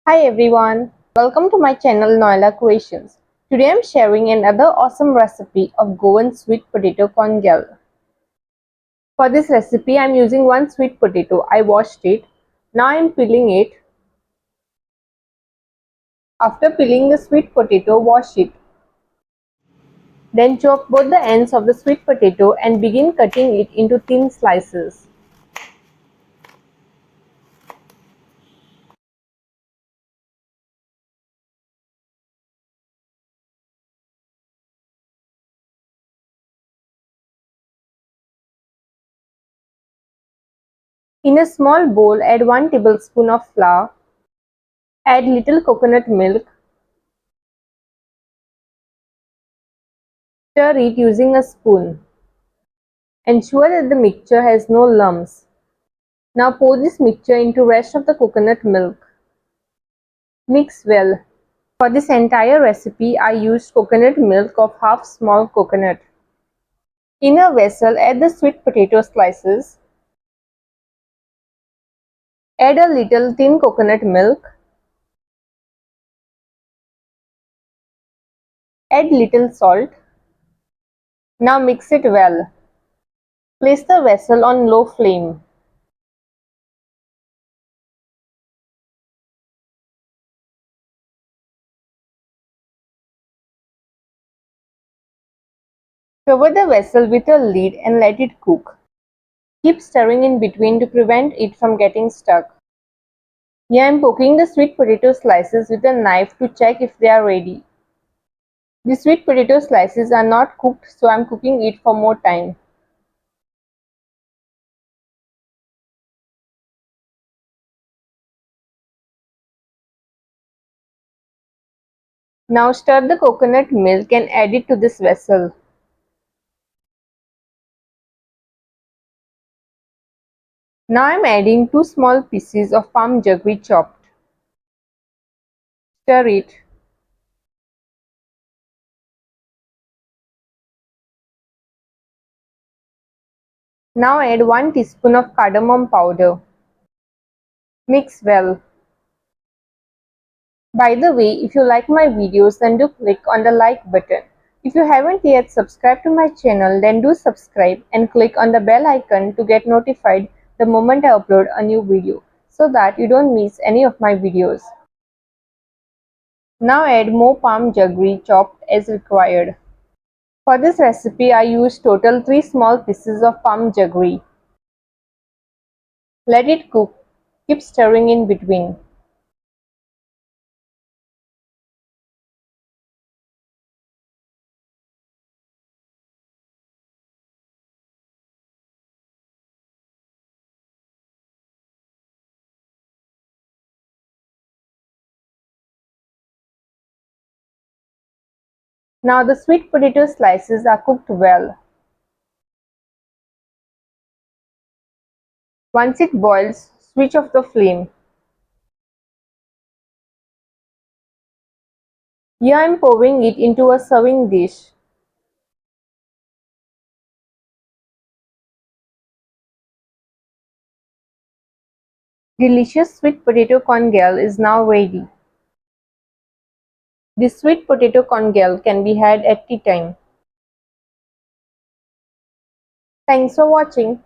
Hi everyone, welcome to my channel Noila Creations. Today I'm sharing another awesome recipe of Goan sweet potato Konghel. For this recipe I'm using one sweet potato. I washed it. Now I'm peeling it. After peeling the sweet potato, wash it. Then chop both the ends of the sweet potato and begin cutting it into thin slices. In a small bowl, add 1 tablespoon of flour. Add little coconut milk. Stir it using a spoon. Ensure that the mixture has no lumps. Now pour this mixture into rest of the coconut milk. Mix well. For this entire recipe, I used coconut milk of half small coconut. In a vessel, add the sweet potato slices. Add a little thin coconut milk. Add little salt. Now mix it well. Place the vessel on low flame. Cover the vessel with a lid and let it cook. Keep stirring in between to prevent it from getting stuck. Here I am poking the sweet potato slices with a knife to check if they are ready. The sweet potato slices are not cooked, so I am cooking it for more time. Now stir the coconut milk and add it to this vessel. Now I am adding 2 small pieces of palm jaggery chopped. Stir it. Now add 1 teaspoon of cardamom powder. Mix well. By the way, if you like my videos, then do click on the like button. If you haven't yet subscribed to my channel, then do subscribe and click on the bell icon to get notified the moment I upload a new video, so that you don't miss any of my videos. Now add more palm jaggery chopped as required. For this recipe, I used total 3 small pieces of palm jaggery. Let it cook. Keep stirring in between. Now the sweet potato slices are cooked well. Once it boils, switch off the flame. Here I am pouring it into a serving dish. Delicious sweet potato Konghel is now ready. This sweet potato Konghel can be had at tea time. Thanks for watching.